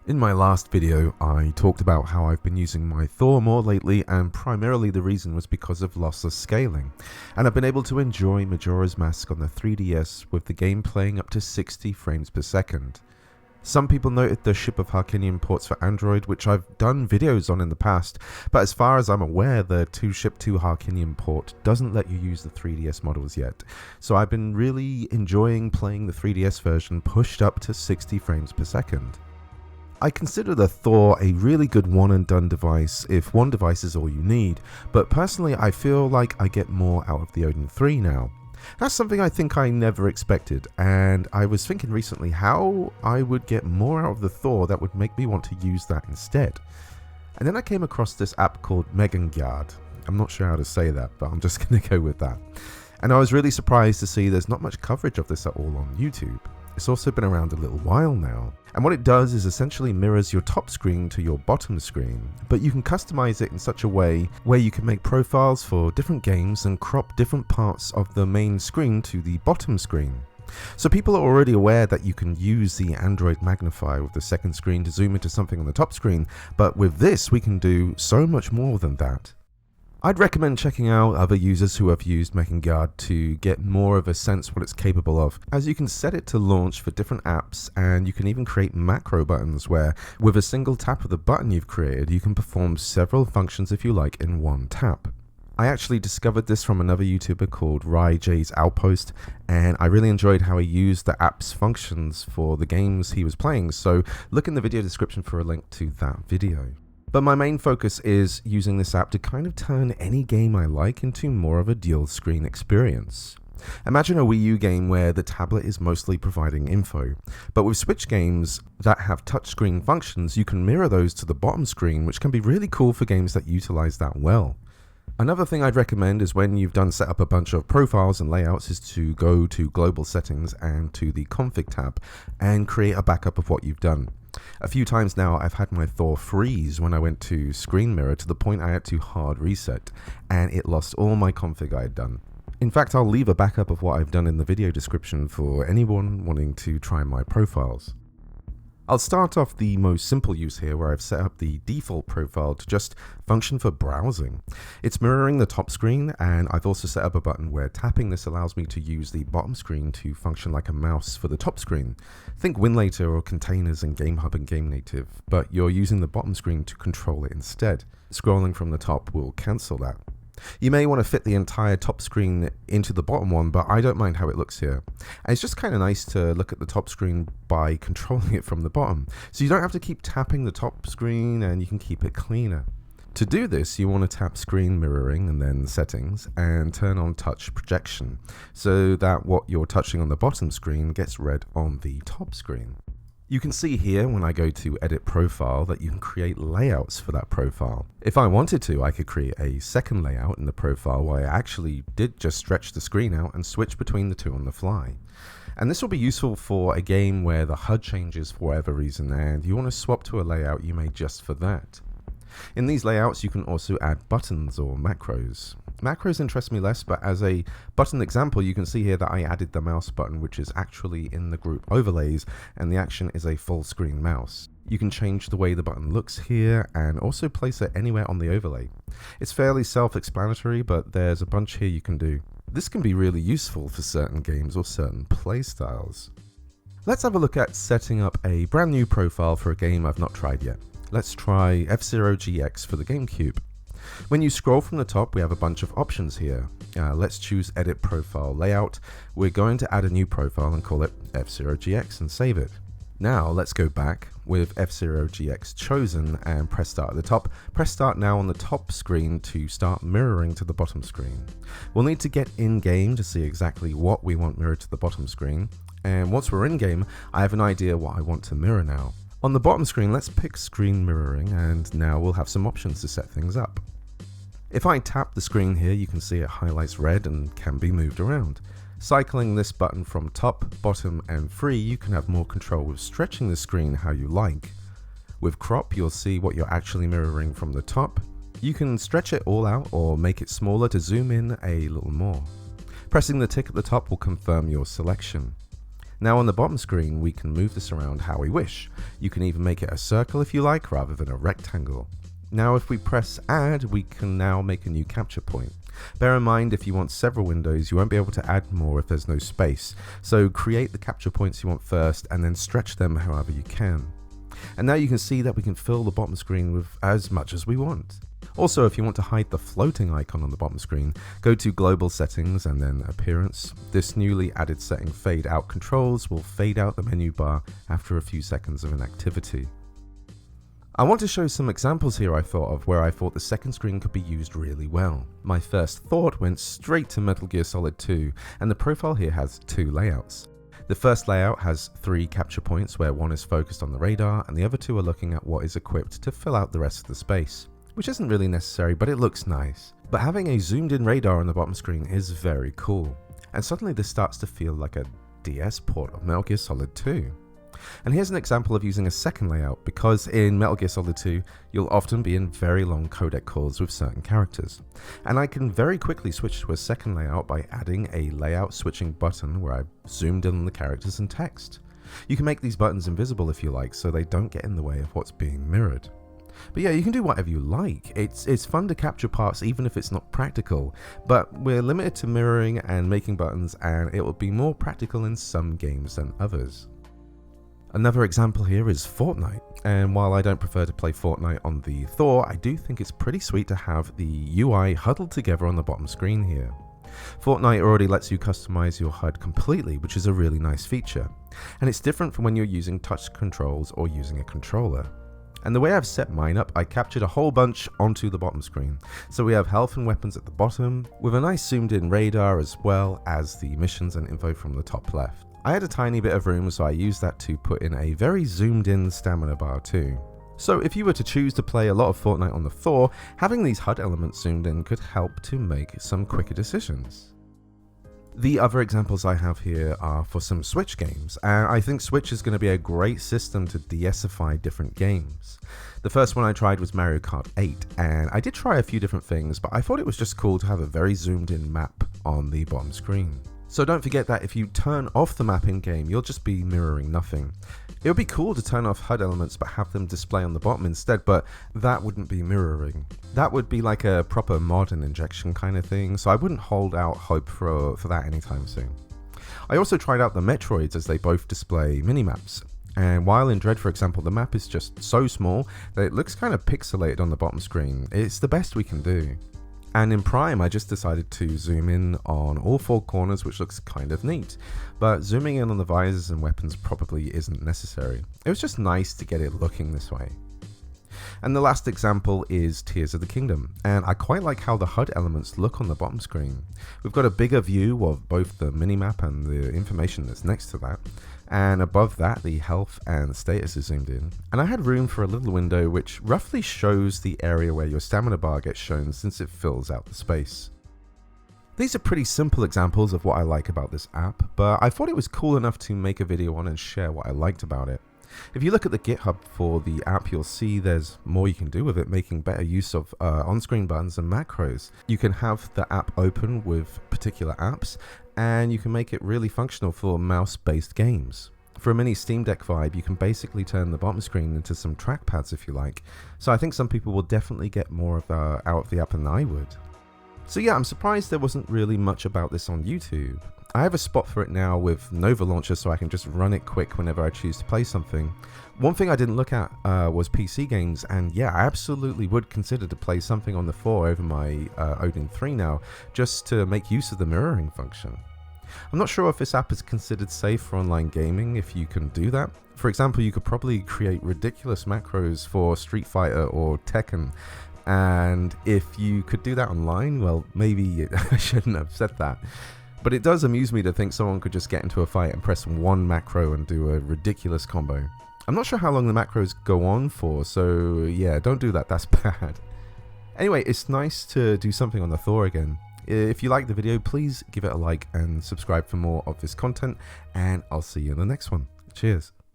In my last video, I talked about how I've been using my Thor more lately, and primarily the reason was because of lossless scaling, and I've been able to enjoy Majora's Mask on the 3DS with the game playing up to 60 frames per second. Some people noted the Ship of Harkinian ports for Android, which I've done videos on in the past, but as far as I'm aware, the 2-Ship-2 Harkinian port doesn't let you use the 3DS models yet, so I've been really enjoying playing the 3DS version pushed up to 60 frames per second. I consider the Thor a really good one and done device if one device is all you need, but personally I feel like I get more out of the AYN 3 now. That's something I think I never expected, and I was thinking recently how I would get more out of the Thor that would make me want to use that instead. And then I came across this app called Megingjard. I'm not sure how to say that, but I'm just going to go with that. And I was really surprised to see there's not much coverage of this at all on YouTube. It's also been around a little while now, and what it does is essentially mirrors your top screen to your bottom screen, but you can customize it in such a way where you can make profiles for different games and crop different parts of the main screen to the bottom screen. So people are already aware that you can use the Android magnifier with the second screen to zoom into something on the top screen, but with this we can do so much more than that. I'd recommend checking out other users who have used Megingjard to get more of a sense what it's capable of, as you can set it to launch for different apps, and you can even create macro buttons where, with a single tap of the button you've created, you can perform several functions if you like in one tap. I actually discovered this from another YouTuber called RyJ's Outpost, and I really enjoyed how he used the app's functions for the games he was playing, so look in the video description for a link to that video. But my main focus is using this app to kind of turn any game I like into more of a dual screen experience. Imagine a Wii U game where the tablet is mostly providing info, but with Switch games that have touchscreen functions, you can mirror those to the bottom screen, which can be really cool for games that utilize that well. Another thing I'd recommend is when you've set up a bunch of profiles and layouts is to go to global settings and to the config tab and create a backup of what you've done. A few times now I've had my Thor freeze when I went to screen mirror to the point I had to hard reset, and it lost all my config I had done. In fact, I'll leave a backup of what I've done in the video description for anyone wanting to try my profiles. I'll start off the most simple use here, where I've set up the default profile to just function for browsing. It's mirroring the top screen, and I've also set up a button where tapping this allows me to use the bottom screen to function like a mouse for the top screen. Think Winlator or containers in GameHub and GameNative, but you're using the bottom screen to control it instead. Scrolling from the top will cancel that. You may want to fit the entire top screen into the bottom one, but I don't mind how it looks here. And it's just kind of nice to look at the top screen by controlling it from the bottom, so you don't have to keep tapping the top screen and you can keep it cleaner. To do this, you want to tap screen mirroring and then settings and turn on touch projection, so that what you're touching on the bottom screen gets read on the top screen. You can see here when I go to edit profile that you can create layouts for that profile. If I wanted to, I could create a second layout in the profile where I actually did just stretch the screen out and switch between the two on the fly. And this will be useful for a game where the HUD changes for whatever reason and you want to swap to a layout you made just for that. In these layouts you can also add buttons or macros. Macros interest me less, but as a button example you can see here that I added the mouse button, which is actually in the group overlays, and the action is a full screen mouse. You can change the way the button looks here and also place it anywhere on the overlay. It's fairly self-explanatory, but there's a bunch here you can do. This can be really useful for certain games or certain playstyles. Let's have a look at setting up a brand new profile for a game I've not tried yet. Let's try F-Zero GX for the GameCube. When you scroll from the top, we have a bunch of options here. Let's choose Edit Profile Layout. We're going to add a new profile and call it F-Zero GX and save it. Now let's go back with F-Zero GX chosen and press start at the top. Press start now on the top screen to start mirroring to the bottom screen. We'll need to get in game to see exactly what we want mirrored to the bottom screen. And once we're in game, I have an idea what I want to mirror now. On the bottom screen, let's pick screen mirroring, and now we'll have some options to set things up. If I tap the screen here, you can see it highlights red and can be moved around. Cycling this button from top, bottom and free, you can have more control with stretching the screen how you like. With crop, you'll see what you're actually mirroring from the top. You can stretch it all out or make it smaller to zoom in a little more. Pressing the tick at the top will confirm your selection. Now on the bottom screen, we can move this around how we wish. You can even make it a circle if you like, rather than a rectangle. Now if we press add, we can now make a new capture point. Bear in mind, if you want several windows, you won't be able to add more if there's no space. So create the capture points you want first and then stretch them however you can. And now you can see that we can fill the bottom screen with as much as we want. Also, if you want to hide the floating icon on the bottom screen, go to Global Settings and then Appearance. This newly added setting, Fade Out Controls, will fade out the menu bar after a few seconds of inactivity. I want to show some examples here I thought of where I thought the second screen could be used really well. My first thought went straight to Metal Gear Solid 2, and the profile here has two layouts. The first layout has 3 capture points where one is focused on the radar and the other 2 are looking at what is equipped to fill out the rest of the space, which isn't really necessary, but it looks nice. But having a zoomed in radar on the bottom screen is very cool, and suddenly this starts to feel like a DS port of Metal Gear Solid 2. And here's an example of using a second layout, because in Metal Gear Solid 2, you'll often be in very long codec calls with certain characters. And I can very quickly switch to a second layout by adding a layout switching button where I've zoomed in on the characters and text. You can make these buttons invisible if you like, so they don't get in the way of what's being mirrored. But yeah, you can do whatever you like. It's fun to capture parts even if it's not practical, but we're limited to mirroring and making buttons, and it will be more practical in some games than others. Another example here is Fortnite, and while I don't prefer to play Fortnite on the Thor, I do think it's pretty sweet to have the UI huddled together on the bottom screen here. Fortnite already lets you customize your HUD completely, which is a really nice feature, and it's different from when you're using touch controls or using a controller. And the way I've set mine up, I captured a whole bunch onto the bottom screen. So we have health and weapons at the bottom, with a nice zoomed in radar as well as the missions and info from the top left. I had a tiny bit of room, so I used that to put in a very zoomed in stamina bar too. So if you were to choose to play a lot of Fortnite on the Thor, having these HUD elements zoomed in could help to make some quicker decisions. The other examples I have here are for some Switch games, and I think Switch is going to be a great system to de-essify different games. The first one I tried was Mario Kart 8, and I did try a few different things, but I thought it was just cool to have a very zoomed in map on the bottom screen. So don't forget that if you turn off the map in game, you'll just be mirroring nothing. It would be cool to turn off HUD elements but have them display on the bottom instead, but that wouldn't be mirroring. That would be like a proper mod and injection kind of thing, so I wouldn't hold out hope for that anytime soon. I also tried out the Metroids, as they both display minimaps. And while in Dread, for example, the map is just so small that it looks kind of pixelated on the bottom screen. It's the best we can do. And in Prime, I just decided to zoom in on all 4 corners, which looks kind of neat. But zooming in on the visors and weapons probably isn't necessary. It was just nice to get it looking this way. And the last example is Tears of the Kingdom, and I quite like how the HUD elements look on the bottom screen. We've got a bigger view of both the minimap and the information that's next to that, and above that the health and status is zoomed in. And I had room for a little window which roughly shows the area where your stamina bar gets shown, since it fills out the space. These are pretty simple examples of what I like about this app, but I thought it was cool enough to make a video on and share what I liked about it. If you look at the GitHub for the app, you'll see there's more you can do with it, making better use of on-screen buttons and macros. You can have the app open with particular apps, and you can make it really functional for mouse-based games. For a mini Steam Deck vibe, you can basically turn the bottom screen into some trackpads if you like, so I think some people will definitely get more out of the app than I would. So yeah, I'm surprised there wasn't really much about this on YouTube. I have a spot for it now with Nova Launcher, so I can just run it quick whenever I choose to play something. One thing I didn't look at was PC games, and yeah, I absolutely would consider to play something on the 4 over my Odin 3 now, just to make use of the mirroring function. I'm not sure if this app is considered safe for online gaming if you can do that. For example, you could probably create ridiculous macros for Street Fighter or Tekken, and if you could do that online, well, maybe I shouldn't have said that. But it does amuse me to think someone could just get into a fight and press one macro and do a ridiculous combo. I'm not sure how long the macros go on for, so yeah, don't do that, that's bad. Anyway, it's nice to do something on the Thor again. If you liked the video, please give it a like and subscribe for more of this content, and I'll see you in the next one. Cheers.